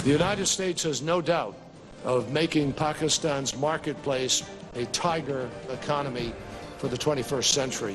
The United States has no doubt of making Pakistan's marketplace a tiger economy for the 21st century.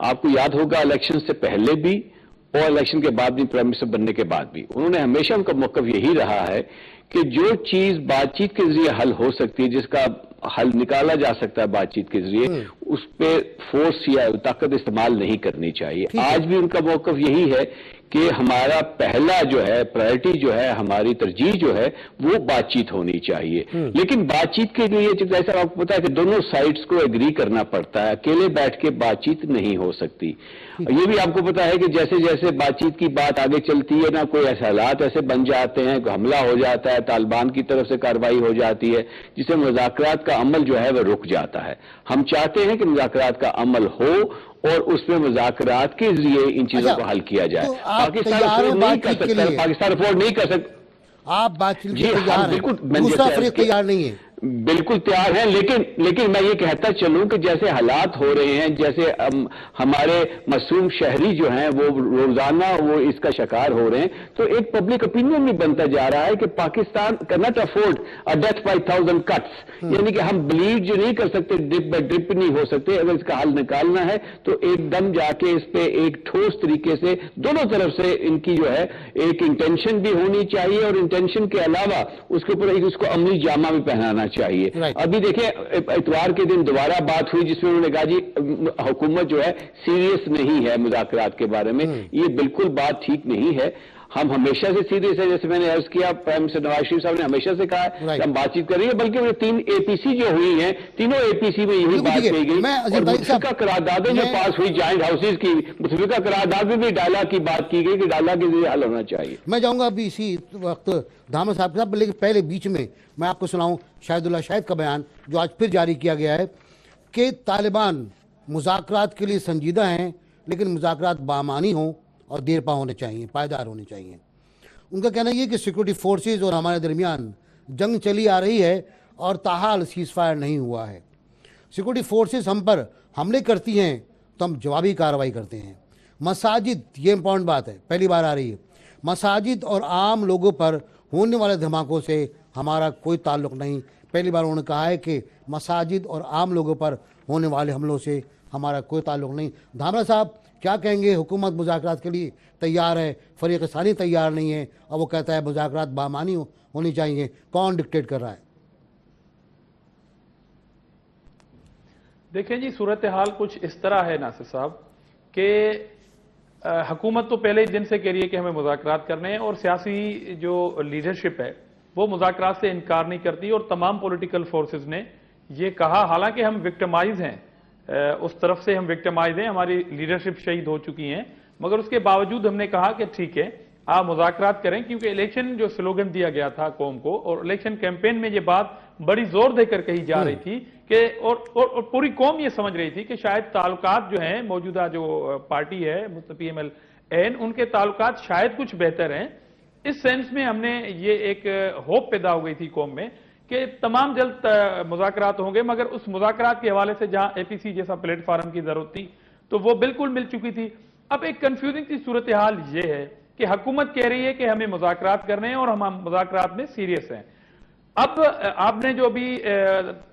آپ کو یاد ہوگا election سے پہلے بھی اور الیکشن کے بعد بھی پرائم منسٹر بننے کے بعد بھی انہوں نے ہمیشہ ان کا موقف یہی رہا ہے کہ جو چیز بات چیت کے ذریعے حل ہو سکتی ہے، جس کا حل نکالا جا سکتا ہے بات چیت کے ذریعے، اس پہ فورس یا طاقت استعمال نہیں کرنی چاہیے۔ آج بھی ان کا موقف یہی ہے کہ ہمارا پہلا جو ہے پرائرٹی جو ہے، ہماری ترجیح جو ہے وہ بات چیت ہونی چاہیے، لیکن بات چیت کے لیے جیسا آپ کو پتا ہے کہ دونوں سائڈز کو ایگری کرنا پڑتا ہے، اکیلے بیٹھ کے بات چیت نہیں ہو سکتی۔ یہ بھی آپ کو پتا ہے کہ جیسے جیسے بات چیت کی بات آگے چلتی ہے نا، کوئی ایسے حالات ایسے بن جاتے ہیں، کوئی حملہ ہو جاتا ہے، طالبان کی طرف سے کارروائی ہو جاتی ہے، جس سے مذاکرات کا عمل جو ہے وہ رک جاتا ہے۔ ہم چاہتے ہیں کہ مذاکرات کا عمل ہو اور اس میں مذاکرات کے ذریعے ان چیزوں کو حل کیا جائے۔ پاکستان افورڈ نہیں کر سکتا، پاکستان افورڈ نہیں کر سکتا۔ آپ بات چیت کے تیار ہیں، دوسرا فریق تیار نہیں ہے؟ بالکل تیار ہیں، لیکن میں یہ کہتا چلوں کہ جیسے حالات ہو رہے ہیں، جیسے ہمارے معصوم شہری جو ہیں وہ روزانہ وہ اس کا شکار ہو رہے ہیں، تو ایک پبلک اپینین بھی بنتا جا رہا ہے کہ Pakistan cannot afford a death by 1000 cuts، یعنی کہ ہم بلیڈ جو نہیں کر سکتے، ڈرپ بائی ڈرپ نہیں ہو سکتے۔ اگر اس کا حل نکالنا ہے تو ایک دم جا کے اس پہ ایک ٹھوس طریقے سے دونوں طرف سے ان کی جو ہے ایک انٹینشن بھی ہونی چاہیے، اور انٹینشن کے علاوہ اس کے اوپر اس کو عملی جامہ بھی پہنانا چاہیے۔ ابھی دیکھیں اتوار کے دن دوبارہ بات ہوئی جس میں انہوں نے کہا جی حکومت جو ہے سیریس نہیں ہے مذاکرات کے بارے میں، یہ بالکل بات ٹھیک نہیں ہے۔ ہم ہمیشہ سے سیریس ہے، جیسے میں نے عرض کیا، پرائم منسٹر نواز شریف صاحب نے ہمیشہ سے کہا ہے کہ ہم بات چیت کر رہی ہیں، بلکہ وہ 3 APC جو ہوئی ہیں، تینوں APC میں یہی بات کہی گئی، اور متفقہ قراردادیں جو پاس ہوئی جوائنٹ ہاؤسز کی، متفقہ قرارداد میں بھی ڈائلاگ کی بات کی گئی کہ ڈائلاگ کے ذریعے حل ہونا چاہیے۔ میں جاؤں گا ابھی اسی وقت دھاما صاحب کے ساتھ، لیکن پہلے بیچ میں میں آپ کو سناؤں شاہد اللہ شاہد کا بیان جو آج پھر جاری کیا گیا ہے کہ طالبان مذاکرات کے لیے سنجیدہ ہیں، لیکن مذاکرات بامعنی ہوں اور دیر پا ہونے چاہیے، پائیدار ہونے چاہیے۔ ان کا کہنا یہ ہے کہ سیکورٹی فورسز اور ہمارے درمیان جنگ چلی آ رہی ہے اور تاحال سیز فائر نہیں ہوا ہے۔ سیکورٹی فورسز ہم پر حملے کرتی ہیں تو ہم جوابی کارروائی کرتے ہیں۔ مساجد، یہ امپورٹنٹ بات ہے، پہلی بار آ رہی ہے، مساجد اور عام لوگوں پر ہونے والے دھماکوں سے ہمارا کوئی تعلق نہیں۔ پہلی بار انہوں نے کہا ہے کہ مساجد اور عام لوگوں پر ہونے والے حملوں سے ہمارا کوئی تعلق نہیں۔ دھامرا صاحب کیا کہیں گے؟ حکومت مذاکرات کے لیے تیار ہے، فریق ثانی تیار نہیں ہے، اور وہ کہتا ہے مذاکرات بامعنی ہونی چاہیے۔ کون ڈکٹیٹ کر رہا ہے؟ دیکھیں جی، صورتحال کچھ اس طرح ہے ناصر صاحب کہ حکومت تو پہلے ہی دن سے کہہ رہی ہے کہ ہمیں مذاکرات کرنے ہیں، اور سیاسی جو لیڈرشپ ہے وہ مذاکرات سے انکار نہیں کرتی، اور تمام پولیٹیکل فورسز نے یہ کہا، حالانکہ ہم وکٹمائز ہیں، اس طرف سے ہم وکٹمائز ہیں، ہماری لیڈرشپ شہید ہو چکی ہیں، مگر اس کے باوجود ہم نے کہا کہ ٹھیک ہے آپ مذاکرات کریں، کیونکہ الیکشن جو سلوگن دیا گیا تھا قوم کو، اور الیکشن کیمپین میں یہ بات بڑی زور دے کر کہی جا رہی تھی کہ اور پوری قوم یہ سمجھ رہی تھی کہ شاید تعلقات جو ہیں موجودہ جو پارٹی ہے PML ان کے تعلقات شاید کچھ بہتر ہیں۔ اس سینس میں ہم نے یہ ایک ہوپ پیدا ہو گئی تھی قوم میں کہ تمام جلد مذاکرات ہوں گے، مگر اس مذاکرات کے حوالے سے جہاں APC جیسا پلیٹ فارم کی ضرورت تھی تو وہ بالکل مل چکی تھی۔ اب ایک کنفیوزنگ سی صورتحال یہ ہے کہ حکومت کہہ رہی ہے کہ ہمیں مذاکرات کرنے ہیں اور ہم مذاکرات میں سیریس ہیں۔ اب آپ نے جو بھی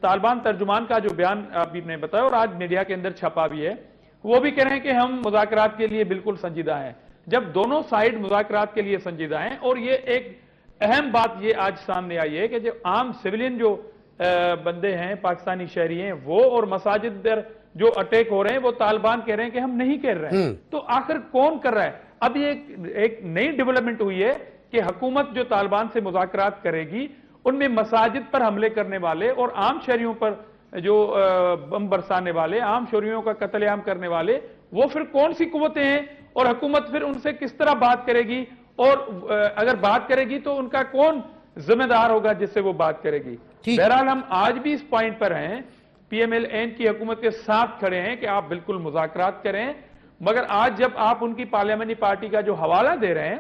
طالبان ترجمان کا جو بیان ابھی نے بتایا اور آج میڈیا کے اندر چھپا بھی ہے، وہ بھی کہہ رہے ہیں کہ ہم مذاکرات کے لیے بالکل سنجیدہ ہیں۔ جب دونوں سائیڈ مذاکرات کے لیے سنجیدہ ہیں، اور یہ ایک اہم بات یہ آج سامنے آئی ہے کہ جو عام سیولین جو بندے ہیں، پاکستانی شہری ہیں، وہ اور مساجد در جو اٹیک ہو رہے ہیں وہ طالبان کہہ رہے ہیں کہ ہم نہیں کر رہے ہیں۔ تو آخر کون کر رہا ہے؟ اب یہ ایک نئی ڈیولپمنٹ ہوئی ہے کہ حکومت جو طالبان سے مذاکرات کرے گی ان میں مساجد پر حملے کرنے والے اور عام شہریوں پر جو بم برسانے والے، عام شہریوں کا قتل عام کرنے والے، وہ پھر کون سی قوتیں ہیں، اور حکومت پھر ان سے کس طرح بات کرے گی، اور اگر بات کرے گی تو ان کا کون ذمہ دار ہوگا جس سے وہ بات کرے گی۔ بہرحال ہم آج بھی اس پوائنٹ پر ہیں، PML کی حکومت کے ساتھ کھڑے ہیں کہ آپ بالکل مذاکرات کریں، مگر آج جب آپ ان کی پارلیمنٹری پارٹی کا جو حوالہ دے رہے ہیں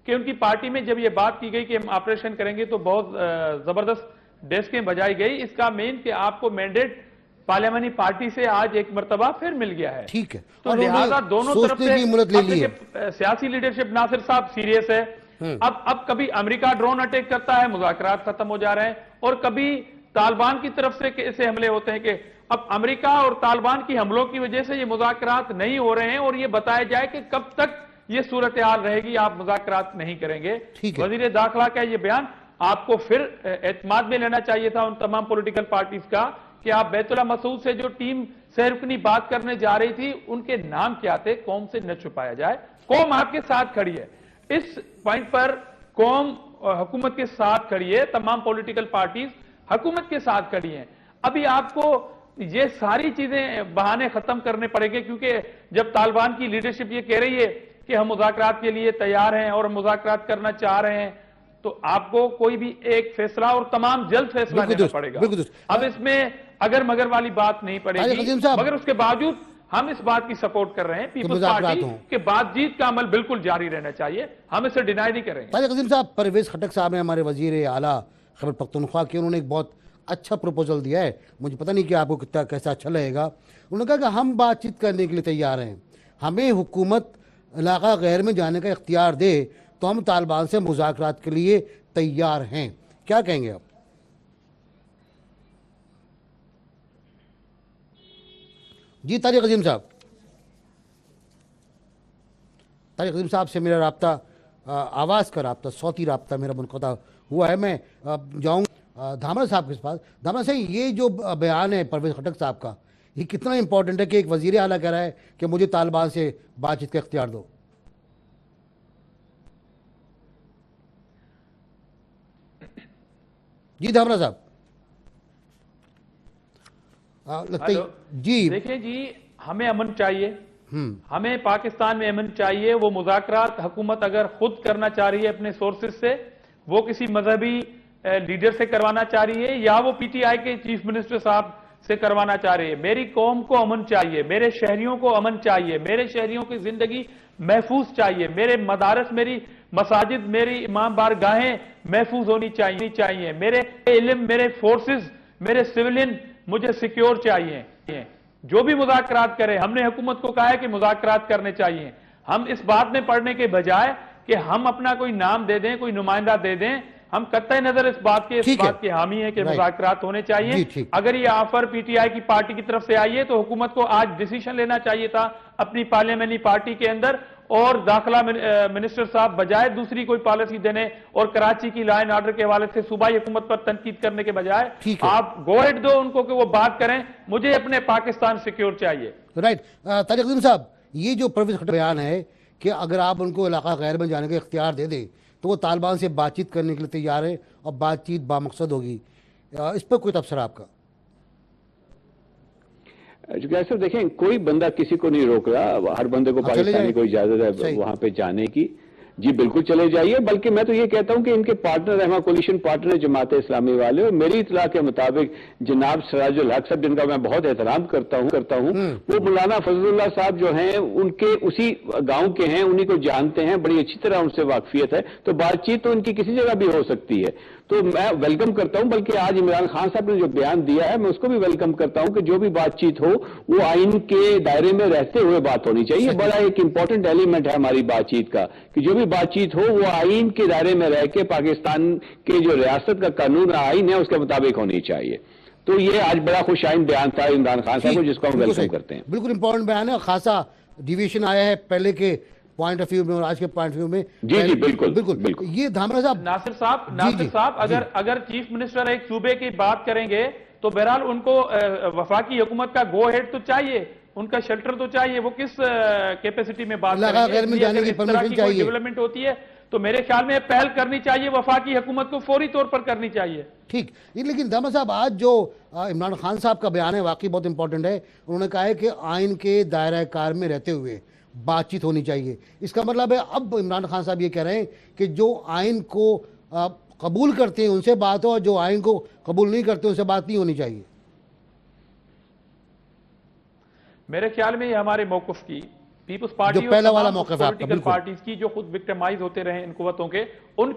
کہ ان کی پارٹی میں جب یہ بات کی گئی کہ ہم آپریشن کریں گے تو بہت زبردست ڈیسکیں بجائی گئی، اس کا مین کہ آپ کو مینڈیٹ پارلیمنٹری پارٹی سے آج ایک مرتبہ پھر مل گیا ہے۔ ٹھیک ہے، تو لہذا دونوں طرف سے سیاسی لیڈرشپ ناصر صاحب سیریس ہے۔ اب کبھی امریکہ ڈرون اٹیک کرتا ہے، مذاکرات ختم ہو جا رہے ہیں، اور کبھی طالبان کی طرف سے ایسے حملے ہوتے ہیں کہ اب امریکہ اور طالبان کی حملوں کی وجہ سے یہ مذاکرات نہیں ہو رہے ہیں اور یہ بتایا جائے کہ کب تک یہ صورتحال رہے گی آپ مذاکرات نہیں کریں گے. وزیر داخلہ کا یہ بیان آپ کو پھر اعتماد میں لینا چاہیے تھا ان تمام پولیٹیکل پارٹیز کا کہ آپ بیت اللہ مسعود سے جو ٹیم سہ رکنی بات کرنے جا رہی تھی ان کے نام کیا تھے, قوم سے نہ چھپایا جائے. قوم آپ کے ساتھ کھڑی ہے اس پوائنٹ پر, قوم حکومت کے ساتھ کھڑی ہے, تمام پولیٹیکل پارٹیز حکومت کے ساتھ کھڑی ہیں. ابھی آپ کو یہ ساری چیزیں بہانے ختم کرنے پڑیں گے کیونکہ جب طالبان کی لیڈرشپ یہ کہہ رہی ہے کہ ہم مذاکرات کے لیے تیار ہیں اور مذاکرات کرنا چاہ رہے ہیں تو آپ کو کوئی بھی ایک فیصلہ اور تمام جلد فیصلہ لینا پڑے گا. اب اس میں اگر مگر والی بات نہیں پڑے گی, مگر اس کے باوجود ہم اس بات کی سپورٹ کر رہے ہیں پیپلز پارٹی کہ بات چیت کا عمل بالکل جاری رہنا چاہیے, ہم اسے ڈینائی نہیں کریں گے. طارق عظیم صاحب, پرویز خٹک صاحب ہیں ہمارے وزیر اعلیٰ خیبر پختونخوا کے, انہوں نے ایک بہت اچھا پروپوزل دیا ہے, مجھے پتہ نہیں کہ آپ کو کتنا کیسا اچھا لگے گا. انہوں نے کہا کہ ہم بات چیت کرنے کے لیے تیار ہیں, ہمیں حکومت علاقہ غیر میں جانے کا اختیار دے تو ہم طالبان سے مذاکرات کے لیے تیار ہیں. کیا کہیں گے آپ؟ جی طارق عظیم صاحب. طارق عظیم صاحب سے میرا رابطہ, آواز کا رابطہ, صوتی رابطہ میرا منقطع ہوا ہے. میں جاؤں دھامرا صاحب کے پاس. دھامرا صاحب, یہ جو بیان ہے پرویز خٹک صاحب کا, یہ کتنا امپورٹنٹ ہے کہ ایک وزیر اعلیٰ کہہ رہا ہے کہ مجھے طالبان سے بات چیت کا اختیار دو؟ جی دھامرا صاحب. لگتا ہے جی دیکھیں جی, ہمیں امن چاہیے, ہمیں پاکستان میں امن چاہیے. وہ مذاکرات حکومت اگر خود کرنا چاہ رہی ہے اپنے سورسز سے, وہ کسی مذہبی لیڈر سے کروانا چاہ رہی ہے یا وہ پی ٹی آئی کے چیف منسٹر صاحب سے کروانا چاہ رہی ہے, میری قوم کو امن چاہیے, میرے شہریوں کو امن چاہیے, میرے شہریوں کی زندگی محفوظ چاہیے, میرے مدارس, میری مساجد, میری امام بارگاہیں محفوظ ہونی چاہیے, میرے علم, میرے فورسز, میرے سیولین مجھے سیکیور چاہیے. جو بھی مذاکرات کرے, ہم نے حکومت کو کہا ہے کہ مذاکرات کرنے چاہیے. ہم اس بات میں پڑھنے کے بجائے کہ ہم اپنا کوئی نام دے دیں, کوئی نمائندہ دے دیں, ہم قطع نظر اس بات کے حامی ہیں کہ مذاکرات ہونے چاہیے. اگر یہ آفر پی ٹی آئی کی پارٹی کی طرف سے آئی ہے تو حکومت کو آج ڈیسیشن لینا چاہیے تھا اپنی پارلیمنٹری پارٹی کے اندر, اور داخلہ منسٹر صاحب بجائے دوسری کوئی پالیسی دینے اور کراچی کی لا اینڈ آرڈر کے حوالے سے صوبائی حکومت پر تنقید کرنے کے بجائے آپ گو ہیڈ دو ان کو کہ وہ بات کریں, مجھے اپنے پاکستان سیکیور چاہیے. رائٹ. طارق عظیم صاحب, یہ جو پرویز خٹک بیان ہے کہ اگر آپ ان کو علاقہ غیر میں جانے کا اختیار دے دیں تو وہ طالبان سے بات چیت کرنے کے لیے تیار ہے اور بات چیت بامقصد ہوگی, اس پر کوئی تبصرہ آپ کا؟ ایسا دیکھیں, کوئی بندہ کسی کو نہیں روک رہا, ہر بندے کو پاکستانی کو اجازت ہے وہاں پہ جانے کی. جی بالکل چلے جائیے, بلکہ میں تو یہ کہتا ہوں کہ ان کے پارٹنر رحمہ کولیشن پارٹنر جماعت اسلامی والے, اور میری اطلاع کے مطابق جناب سراج الحق صاحب جن کا میں بہت احترام کرتا ہوں وہ مولانا فضل اللہ صاحب جو ہیں ان کے اسی گاؤں کے ہیں, انہی کو جانتے ہیں, بڑی اچھی طرح ان سے واقفیت ہے, تو بات چیت تو ان کی کسی جگہ بھی ہو سکتی ہے. تو میں ویلکم کرتا ہوں, بلکہ آج عمران خان صاحب نے جو بیان دیا ہے میں اس کو بھی ویلکم کرتا ہوں کہ جو بھی بات چیت ہو وہ آئین کے دائرے میں رہتے ہوئے بات ہونی چاہیے. بڑا ایک امپورٹنٹ ایلیمنٹ ہے ہماری بات چیت کا کہ جو بھی بات چیت ہو وہ آئین کے دائرے میں رہ کے پاکستان کے جو ریاست کا قانون آئین ہے اس کے مطابق ہونی چاہیے. تو یہ آج بڑا خوش آئین بیان تھا عمران خان صاحب کو, جس کو ہم ویلکم کرتے ہیں. بالکل امپورٹنٹ بیان ہے, خاصا ڈیویشن آیا ہے پہلے کے پوائنٹ آف ویو میں اور آج کے پوائنٹ آف ویو میں. جی بالکل. یہ دھامرا صاحب, ناصر صاحب اگر چیف منسٹر ایک صوبے کی بات کریں گے تو بہرحال ان کو وفاقی حکومت کا گو ہیڈ تو چاہیے, ان کا شیلٹر تو چاہیے. وہ کس کیپیسٹی میں بات کریں گے, اس طرح کی کوئی ڈیولپمنٹ ہوتی ہے تو میرے خیال میں پہل کرنی چاہیے, وفاقی حکومت کو فوری طور پر کرنی چاہیے. ٹھیک. لیکن دھامرا صاحب, آج جو عمران خان صاحب کا بیان ہے واقعی بہت امپورٹنٹ ہے. انہوں نے کہا ہے کہ آئین کے دائرہ کار میں رہتے ہوئے بات چیت ہونی چاہیے. اس کا مطلب ہے اب عمران خان صاحب یہ کہہ رہے ہیں کہ جو آئین کو قبول کرتے ہیں ان سے بات ہو, اور جو آئین کو قبول نہیں کرتے ان سے بات نہیں ہونی چاہیے. میرے خیال میں یہ ہمارے موقف کی, پیپلز پارٹی جو پہلا والا موقف ہے پولیٹیکل پارٹیز کی جو خود وکٹمائز ہوتے رہے ان قوتوں کے, ان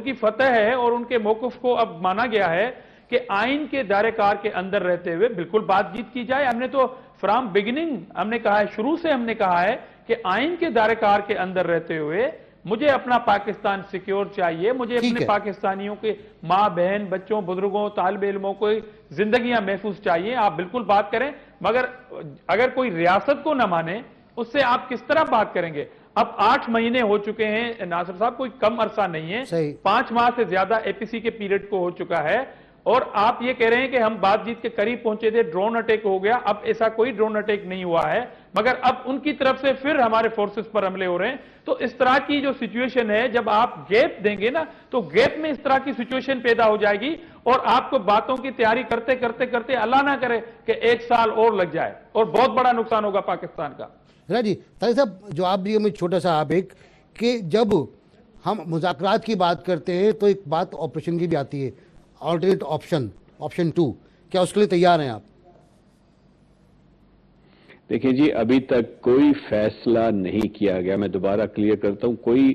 کی فتح ہے اور ان کے موقف کو اب مانا گیا ہے کہ آئین کے دائرہ کار کے اندر رہتے ہوئے بالکل بات چیت کی جائے. ہم نے تو فرام بگننگ ہم نے کہا ہے, شروع سے ہم نے کہا ہے کہ آئین کے دائرہ کار کے اندر رہتے ہوئے مجھے اپنا پاکستان سیکیور چاہیے، مجھے اپنے پاکستانیوں کے ماں بہن بچوں بزرگوں طالب علموں کو زندگیاں محفوظ چاہیے. آپ بالکل بات کریں، مگر اگر کوئی ریاست کو نہ مانے اس سے آپ کس طرح بات کریں گے؟ اب 8 مہینے ہو چکے ہیں ناصر صاحب، کوئی کم عرصہ نہیں ہے. 5 ماہ سے زیادہ اے پی سی کے پیریڈ کو ہو چکا ہے، اور آپ یہ کہہ رہے ہیں کہ ہم بات چیت کے قریب پہنچے تھے، ڈرون اٹیک ہو گیا. اب ایسا کوئی ڈرون اٹیک نہیں ہوا ہے، مگر اب ان کی طرف سے پھر ہمارے فورسز پر حملے ہو رہے ہیں. تو اس طرح کی جو سچویشن ہے، جب آپ گیپ دیں گے نا تو گیپ میں اس طرح کی سچویشن پیدا ہو جائے گی، اور آپ کو باتوں کی تیاری کرتے کرتے کرتے اللہ نہ کرے کہ 1 سال اور لگ جائے اور بہت بڑا نقصان ہوگا پاکستان کا. جی طارق صاحب، جو آپ بھی ہمیں چھوٹا سا آپ ایک کہ جب ہم مذاکرات کی بات کرتے ہیں تو ایک بات آپریشن کی بھی آتی ہے، آلٹرنیٹ آپشن 2، کیا اس کے لیے تیار ہیں آپ؟ دیکھیں جی، ابھی تک کوئی فیصلہ نہیں کیا گیا. میں دوبارہ کلیئر کرتا ہوں، کوئی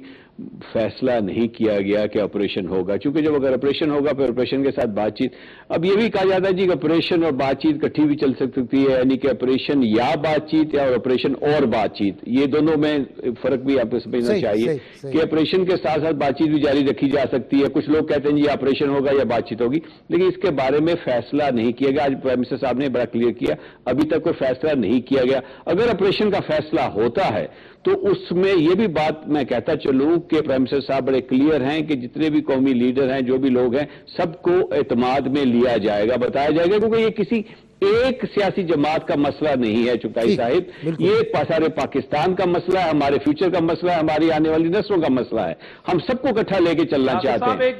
فیصلہ نہیں کیا گیا کہ آپریشن ہوگا، چونکہ جب اگر آپریشن ہوگا پھر آپریشن کے ساتھ بات چیت. اب یہ بھی کہا جاتا ہے جی کہ آپریشن اور بات چیت کٹھی بھی چل سکتی ہے، یعنی کہ آپریشن یا بات چیت یا آپریشن اور بات چیت، یہ دونوں میں فرق بھی آپ کو سمجھنا چاہیے کہ آپریشن کے ساتھ ساتھ بات چیت بھی جاری رکھی جا سکتی ہے. کچھ لوگ کہتے ہیں جی آپریشن ہوگا یا بات چیت ہوگی، لیکن اس کے بارے میں فیصلہ نہیں کیا گیا. آج پرائم منسٹر صاحب نے بڑا کلیئر کیا، ابھی تک کوئی فیصلہ نہیں کیا گیا. اگر آپریشن کا فیصلہ ہوتا ہے تو اس میں یہ بھی بات میں کہتا چلوں کہ پرائم منسٹر صاحب بڑے کلیئر ہیں کہ جتنے بھی قومی لیڈر ہیں، جو بھی لوگ ہیں، سب کو اعتماد میں لیا جائے گا، بتایا جائے گا، کیونکہ یہ کسی ایک سیاسی جماعت کا مسئلہ نہیں ہے چٹائی صاحب، یہ سارے پاکستان کا مسئلہ ہے، ہمارے فیوچر کا مسئلہ ہے، ہماری آنے والی نسلوں کا مسئلہ ہے. ہم سب کو اکٹھا لے کے چلنا چاہتے ہیں.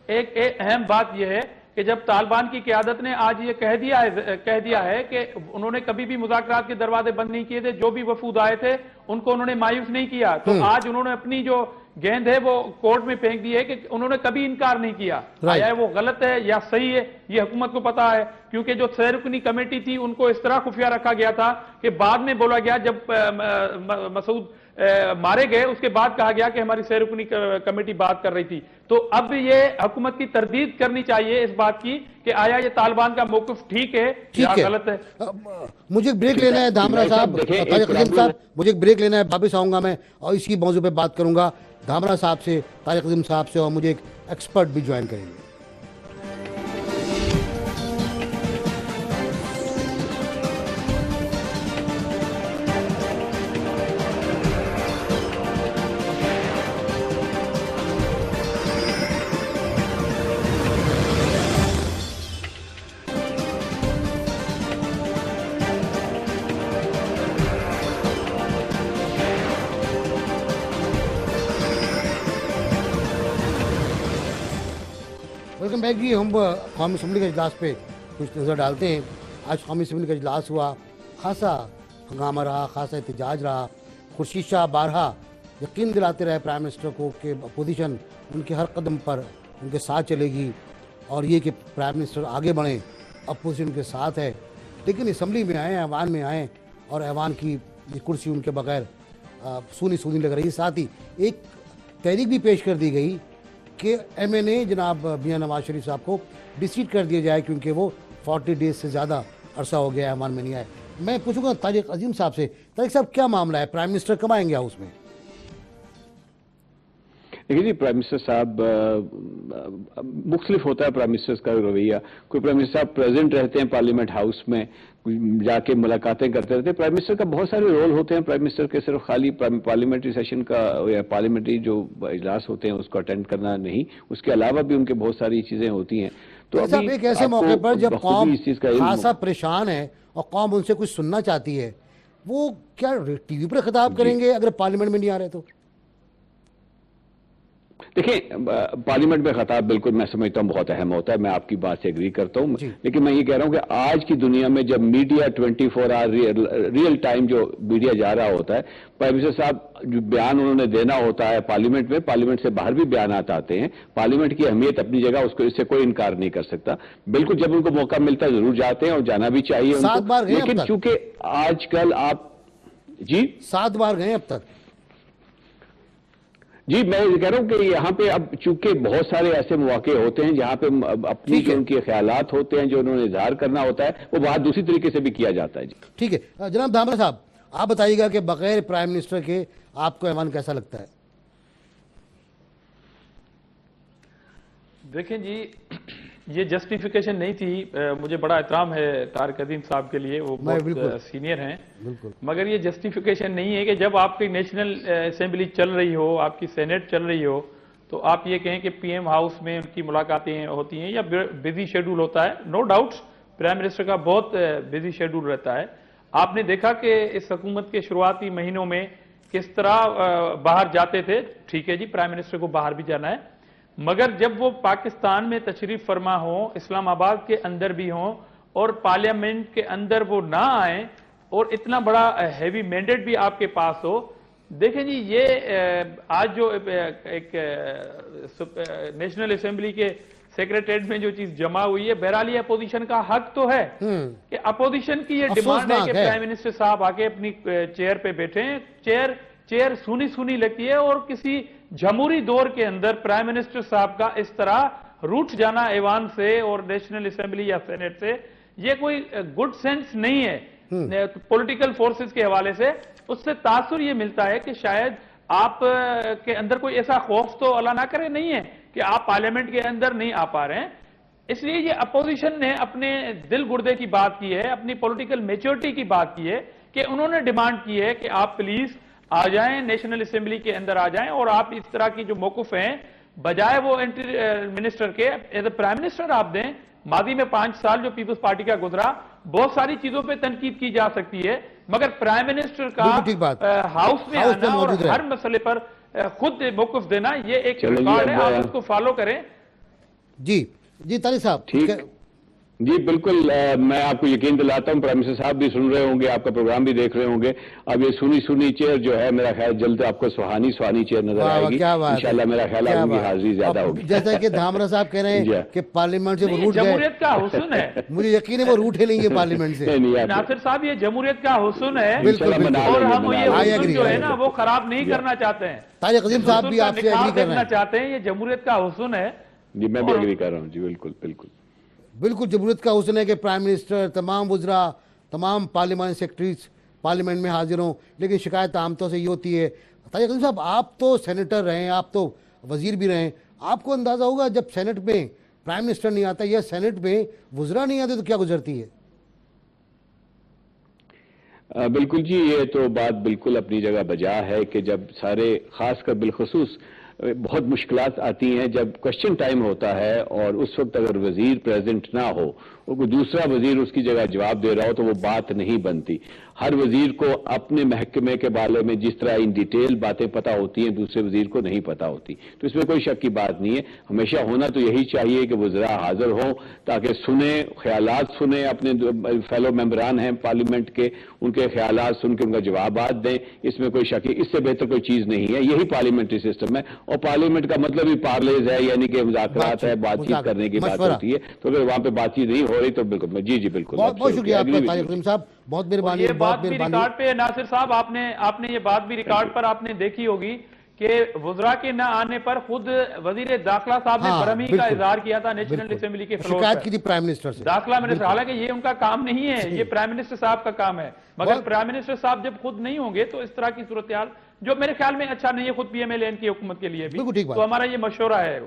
ایک اہم بات یہ ہے کہ جب طالبان کی قیادت نے آج یہ کہہ دیا ہے کہ انہوں نے کبھی بھی مذاکرات کے دروازے بند نہیں کیے تھے، جو بھی وفود آئے تھے ان کو انہوں نے مایوس نہیں کیا، تو آج انہوں نے اپنی جو گیند ہے وہ کورٹ میں پھینک دی ہے کہ انہوں نے کبھی انکار نہیں کیا. آیا وہ غلط ہے یا صحیح ہے یہ حکومت کو پتا ہے، کیونکہ جو 6 رکنی کمیٹی تھی ان کو اس طرح خفیہ رکھا گیا تھا کہ بعد میں بولا گیا، جب مسعود مارے گئے اس کے بعد کہا گیا کہ ہماری 6 رکنی کمیٹی بات کر رہی تھی. تو اب یہ حکومت کی تردید کرنی چاہیے اس بات کی کہ آیا یہ طالبان کا موقف ٹھیک ہے یا غلط ہے. مجھے ایک بریک لینا ہے دھامرا صاحب، طارق عظیم صاحب، مجھے ایک بریک لینا ہے، واپس آؤں گا میں اور اسی موضوع پہ بات کروں گا دھامرا صاحب سے، طارق عظیم صاحب سے، اور مجھے ایک ایکسپرٹ بھی جوائن کریں گے. ویلکم بیک جی. ہم قومی اسمبلی کے اجلاس پہ کچھ نظر ڈالتے ہیں. آج قومی اسمبلی کا اجلاس ہوا، خاصا ہنگامہ رہا، خاصا احتجاج رہا. خورشید شاہ بارہا یقین دلاتے رہے پرائم منسٹر کو کہ اپوزیشن ان کے ہر قدم پر ان کے ساتھ چلے گی، اور یہ کہ پرائم منسٹر آگے بڑھیں، اپوزیشن کے ساتھ ہے. لیکن اسمبلی میں آئیں، ایوان میں آئیں، اور ایوان کی کرسی ان کے بغیر سونی لگ رہی. ساتھ ہی ایک تحریک بھی پیش کر دی گئی کہ ایم این اے جناب میاں نواز شریف صاحب کو ڈسیٹ کر دیا جائے، کیونکہ وہ 40 ڈیز سے زیادہ عرصہ ہو گیا ایوان میں نہیں آئے. میں پوچھوں گا طارق عظیم صاحب سے، طارق صاحب کیا معاملہ ہے؟ پرائم منسٹر کب آئیں گے ہاؤس میں؟ دیکھیے جی، پرائم منسٹر صاحب مختلف ہوتا ہے پرائم منسٹر کا رویہ. کوئی پرائم منسٹر صاحب پریزنٹ رہتے ہیں پارلیمنٹ ہاؤس میں، جا کے ملاقاتیں کرتے رہتے ہیں. پرائم منسٹر کا بہت سارے رول ہوتے ہیں. پرائم منسٹر کے صرف خالی پارلیمنٹری سیشن کا یا پارلیمنٹری جو اجلاس ہوتے ہیں اس کو اٹینڈ کرنا نہیں، اس کے علاوہ بھی ان کے بہت ساری چیزیں ہوتی ہیں. تو ابھی ایک ایسے موقع پر جب قوم خاصا پریشان ہے اور قوم ان سے کچھ سننا چاہتی ہے، وہ کیا ٹی وی پر خطاب کریں گے اگر پارلیمنٹ میں نہیں آ رہے تو؟ دیکھیں، پارلیمنٹ میں خطاب بالکل میں سمجھتا ہوں بہت اہم ہوتا ہے، میں آپ کی بات سے ایگری کرتا ہوں. لیکن میں یہ کہہ رہا ہوں کہ آج کی دنیا میں جب میڈیا 24 آور ریئل ٹائم جو میڈیا جا رہا ہوتا ہے، پرائم منسٹر صاحب جو بیان انہوں نے دینا ہوتا ہے پارلیمنٹ میں، پارلیمنٹ سے باہر بھی بیانات آتے ہیں. پارلیمنٹ کی اہمیت اپنی جگہ، اس سے کوئی انکار نہیں کر سکتا. بالکل جب ان کو موقع ملتا ہے ضرور جاتے ہیں اور جانا بھی چاہیے ان کو. لیکن چونکہ آج کل آپ 7 بار گئے اب تک. جی میں یہ کہہ رہا ہوں کہ یہاں پہ اب چونکہ بہت سارے ایسے مواقع ہوتے ہیں جہاں پہ اپنی جو ان کے خیالات ہوتے ہیں، جو انہوں نے اظہار کرنا ہوتا ہے، وہ بات دوسری طریقے سے بھی کیا جاتا ہے. جی ٹھیک ہے. جناب دھامرا صاحب، آپ بتائیے گا کہ بغیر پرائم منسٹر کے آپ کو ایوان کیسا لگتا ہے؟ دیکھیں جی یہ جسٹیفیکیشن نہیں تھی. مجھے بڑا احترام ہے طارق عظیم صاحب کے لیے, وہ بہت سینئر ہیں, مگر یہ جسٹیفیکیشن نہیں ہے کہ جب آپ کی نیشنل اسمبلی چل رہی ہو, آپ کی سینیٹ چل رہی ہو, تو آپ یہ کہیں کہ پی ایم ہاؤس میں ان کی ملاقاتیں ہوتی ہیں یا بزی شیڈول ہوتا ہے. نو ڈاؤٹس پرائم منسٹر کا بہت بزی شیڈول رہتا ہے. آپ نے دیکھا کہ اس حکومت کے شروعاتی مہینوں میں کس طرح باہر جاتے تھے. ٹھیک ہے جی, پرائم منسٹر کو باہر بھی جانا ہے, مگر جب وہ پاکستان میں تشریف فرما ہوں, اسلام آباد کے اندر بھی ہوں اور پارلیمنٹ کے اندر وہ نہ آئیں, اور اتنا بڑا ہیوی مینڈیٹ بھی آپ کے پاس ہو. دیکھیں جی یہ آج جو ایک نیشنل اسمبلی کے سیکریٹریٹ میں جو چیز جمع ہوئی ہے, بہرحال یہ اپوزیشن کا حق تو ہے کہ اپوزیشن کی یہ ڈیمانڈ ہے کہ پرائم منسٹر صاحب آ کے اپنی چیئر پہ بیٹھیں. چیئر سونی سونی لگتی ہے, اور کسی جمہوری دور کے اندر پرائم منسٹر صاحب کا اس طرح روٹ جانا ایوان سے اور نیشنل اسمبلی یا سینیٹ سے, یہ کوئی گڈ سینس نہیں ہے پولیٹیکل فورسز کے حوالے سے. اس سے تاثر یہ ملتا ہے کہ شاید آپ کے اندر کوئی ایسا خوف تو اللہ نہ کرے نہیں ہے کہ آپ پارلیمنٹ کے اندر نہیں آ پا رہے ہیں. اس لیے یہ اپوزیشن نے اپنے دل گردے کی بات کی ہے, اپنی پولیٹیکل میچورٹی کی بات کی ہے, کہ انہوں نے ڈیمانڈ کی ہے کہ آپ پلیز آ جائیں, نیشنل اسمبلی کے اندر آ جائیں, اور آپ اس طرح کی جو موقف ہیں بجائے وہ منسٹر کے ایز اے پرائم منسٹر آپ دیں. ماضی میں 5 سال جو پیپلز پارٹی کا گزرا, بہت ساری چیزوں پہ تنقید کی جا سکتی ہے, مگر پرائم منسٹر کا ہاؤس میں آنا اور ہر مسئلے پر خود موقف دینا یہ ایک ریکارڈ ہے, آپ اس کو فالو کریں. جی طارق صاحب. ٹھیک ہے جی بالکل. میں آپ کو یقین دلاتا ہوں پرائم منسٹر صاحب بھی سن رہے ہوں گے, آپ کا پروگرام بھی دیکھ رہے ہوں گے. اب یہ سونی چیئر جو ہے میرا خیال جلد آپ کو سہانی چیئر نظر آئے گی انشاءاللہ. میرا خیال آپ کی حاضری زیادہ ہوگی. جیسا کہ دھامرا صاحب کہہ رہے ہیں کہ پارلیمنٹ سے وہ روٹ گئے, جمہوریت کا حسن ہے, مجھے یقین ہے وہ روٹ ہی نہیں ہے پارلیمنٹ سے. ناصر صاحب یہ جمہوریت کا حسن ہے, بالکل, اور ہم یہ حسن جو ہے نا وہ خراب نہیں کرنا چاہتے ہیں. طارق عظیم صاحب بھی آپ سے ایگری کر رہے ہیں. چاہتے ہیں یہ جمہوریت کا حسن ہے. جی میں بھی ایگری کر رہا ہوں. جی بالکل جمہوریت کا حسن ہے کہ پرائم منسٹر, تمام وزراء, تمام پارلیمانی سیکرٹریز پارلیمنٹ میں حاضر ہوں, لیکن شکایت عام طور سے یہ ہوتی ہے. طارق عظیم صاحب آپ تو سینیٹر رہے ہیں, آپ تو وزیر بھی رہے ہیں, آپ کو اندازہ ہوگا جب سینٹ میں پرائم منسٹر نہیں آتا یا سینٹ میں وزراء نہیں آتے تو کیا گزرتی ہے. بالکل جی, یہ تو بات بالکل اپنی جگہ بجا ہے کہ جب سارے خاص کر بالخصوص بہت مشکلات آتی ہیں جب کوشچن ٹائم ہوتا ہے, اور اس وقت اگر وزیر پریزنٹ نہ ہو اور کوئی دوسرا وزیر اس کی جگہ جواب دے رہا ہو تو وہ بات نہیں بنتی. ہر وزیر کو اپنے محکمے کے بارے میں جس طرح ان ڈیٹیل باتیں پتہ ہوتی ہیں دوسرے وزیر کو نہیں پتہ ہوتی, تو اس میں کوئی شک کی بات نہیں ہے. ہمیشہ ہونا تو یہی چاہیے کہ وزراء حاضر ہوں تاکہ سنیں, خیالات سنیں, اپنے فیلو ممبران ہیں پارلیمنٹ کے, ان کے خیالات سن کے ان کا جوابات دیں. اس میں کوئی شک, اس سے بہتر کوئی چیز نہیں ہے. یہی پارلیمنٹری سسٹم ہے, اور پارلیمنٹ کا مطلب ہی پارلیز ہے, یعنی کہ مذاکرات ہے, بات چیت کرنے کی بات ہوتی ہے. تو اگر وہاں پہ بات چیت نہیں ہو رہی تو بالکل جی بالکل. بہت شکریہ آپ کا طارق عظیم صاحب, بہت مہربانی. یہ بات بھی ریکارڈ پہ ناصر صاحب آپ نے یہ بات بھی ریکارڈ پر آپ نے دیکھی ہوگی کہ وزراء کے نہ آنے پر خود وزیر داخلہ صاحب نے برہمی کا اظہار کیا تھا نیشنل اسمبلی کے فلور پر, شکایت کی تھی پرائم منسٹر سے, داخلہ منسٹر. حالانکہ یہ ان کا کام نہیں ہے, یہ پرائم منسٹر صاحب کا کام ہے, مگر پرائم منسٹر صاحب جب خود نہیں ہوں گے تو اس طرح کی صورتحال جو میرے خیال میں اچھا نہیں ہے خود پی ایم ایل این کی حکومت کے لیے بھی. تو ہمارا یہ مشورہ ہے.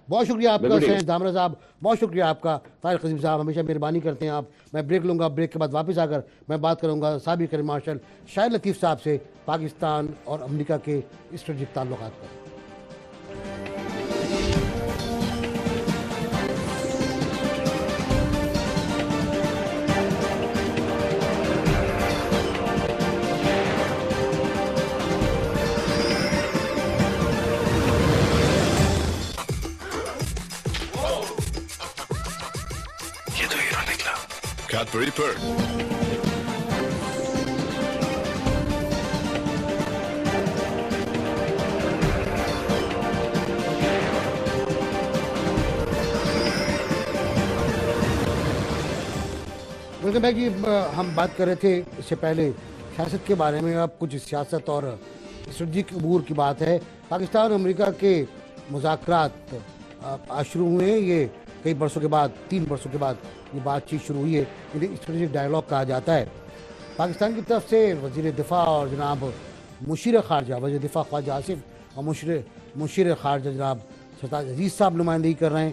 بہت شکریہ آپ کا سید دھامرا صاحب, بہت شکریہ آپ کا. طارق عظیم صاحب ہمیشہ مہربانی کرتے ہیں آپ. میں بریک لوں گا, بریک کے بعد واپس آ کر میں بات کروں گا سابق ایئر مارشل شاہد لطیف صاحب سے پاکستان اور امریکہ کے اسٹریٹجک تعلقات پر. Cadbury Bird. ویلکم بیک جی. ہم بات کر رہے تھے اس سے پہلے سیاست کے بارے میں, اب کچھ سیاست اور اسٹریٹجک امور کی بات ہے. پاکستان اور امریکہ کے مذاکرات شروع ہوئے ہیں. یہ کئی برسوں کے بعد, 3 برسوں کے بعد یہ بات چیت شروع ہوئی ہے. انہیں اسٹریٹجک ڈائیلاگ کہا جاتا ہے. پاکستان کی طرف سے وزیر دفاع اور جناب مشیر خارجہ, وزیر دفاع خواجہ آصف اور مشیر خارجہ جناب سرتاج عزیز صاحب نمائندگی کر رہے ہیں.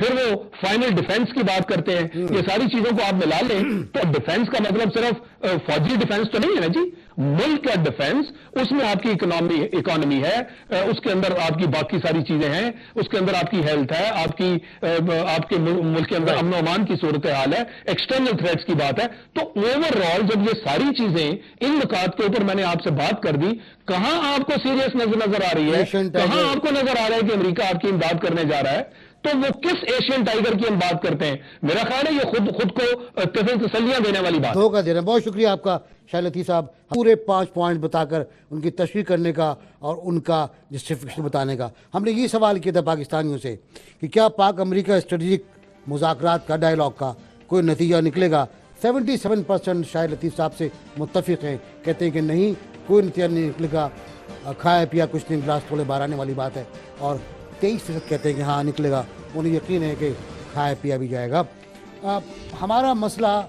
پھر وہ فائنل ڈیفنس کی بات کرتے ہیں. یہ ساری چیزوں کو آپ ملا لیں تو ڈیفنس کا مطلب صرف فوجی ڈیفنس تو نہیں ہے نا جی. ملک کا ڈیفنس، اس میں آپ کی اکانومی ہے، اس کے اندر آپ کی باقی ساری چیزیں ہیں، اس کے اندر آپ کی ہیلتھ ہے، آپ کے ملک کے اندر امن و امان کی صورتحال ہے، ایکسٹرنل تھریٹس کی بات ہے. تو اوور آل جب یہ ساری چیزیں ان نکات کے اوپر میں نے آپ سے بات کر دی، کہاں آپ کو سیریس نظر آ رہی ہے، کہاں آپ کو نظر آ رہا ہے کہ امریکہ آپ کی امداد کرنے جا رہا ہے؟ تو وہ کس ایشین ٹائیگر کی ہم بات کرتے ہیں؟ میرا خیال ہے یہ خود کو تسلیاں دینے والی بات ہے. دھوکہ دے رہے ہیں. بہت شکریہ آپ کا شاہد لطیف صاحب، پورے 5 پوائنٹ بتا کر ان کی تشریح کرنے کا اور ان کا جسٹیفیکیشن بتانے کا. ہم نے یہ سوال کیا تھا پاکستانیوں سے کہ کیا پاک امریکہ اسٹریٹجک مذاکرات کا، ڈائیلاگ کا کوئی نتیجہ نکلے گا. 77% شاہد لطیف صاحب سے متفق ہیں، کہتے ہیں کہ نہیں، کوئی نتیجہ نہیں نکلے گا، کھایا پیا کچھ نہیں، گلاس تھوڑے باہر آنے والی بات ہے. اور 23% کہتے ہیں کہ ہاں نکلے گا، انہیں یقین ہے کہ کھایا پیا بھی جائے گا. ہمارا مسئلہ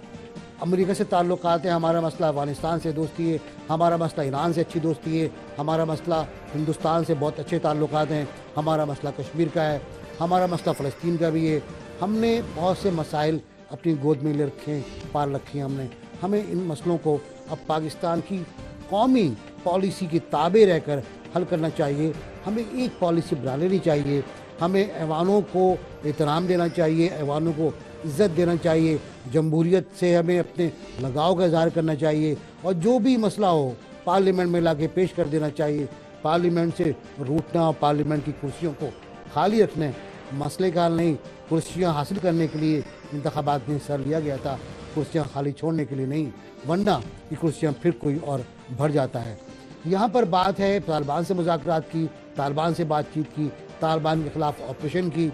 امریکہ سے تعلقات ہیں، ہمارا مسئلہ افغانستان سے دوستی ہے، ہمارا مسئلہ ایران سے اچھی دوستی ہے، ہمارا مسئلہ ہندوستان سے بہت اچھے تعلقات ہیں، ہمارا مسئلہ کشمیر کا ہے، ہمارا مسئلہ فلسطین کا بھی ہے. ہم نے بہت سے مسائل اپنی گود میں لے رکھے ہیں، پال رکھی ہیں ہم نے. ہمیں ان مسئلوں کو اب پاکستان کی قومی پالیسی کے تابع رہ کر حل کرنا چاہیے. ہمیں ایک پالیسی بنا لینی چاہیے، ہمیں ایوانوں کو احترام دینا چاہیے، ایوانوں کو عزت دینا چاہیے، جمہوریت سے ہمیں اپنے لگاؤ کا اظہار کرنا چاہیے، اور جو بھی مسئلہ ہو پارلیمنٹ میں لا کے پیش کر دینا چاہیے. پارلیمنٹ سے روٹنا، پارلیمنٹ کی کرسیوں کو خالی رکھنا ہے. مسئلے کا حل نہیں، کرسیاں حاصل کرنے کے لیے انتخابات میں حصہ لیا گیا تھا، کرسیاں خالی چھوڑنے کے لیے نہیں، ورنہ یہ کرسیاں پھر کوئی اور بھر جاتا ہے. یہاں پر بات ہے طالبان سے مذاکرات کی، طالبان سے بات چیت کی، طالبان کے خلاف آپریشن کی.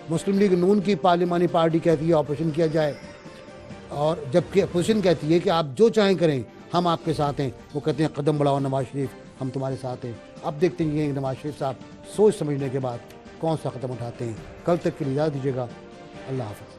مسلم لیگ نون کی پارلیمانی پارٹی کہتی ہے آپریشن کیا جائے، اور جبکہ اپوزیشن کہتی ہے کہ آپ جو چاہیں کریں، ہم آپ کے ساتھ ہیں. وہ کہتے ہیں قدم بڑھاؤ نواز شریف، ہم تمہارے ساتھ ہیں. اب دیکھتے ہیں نواز شریف صاحب سوچ سمجھنے کے بعد کون سا قدم اٹھاتے ہیں. کل تک کے لیے اجازت دیجیے گا. اللہ حافظ.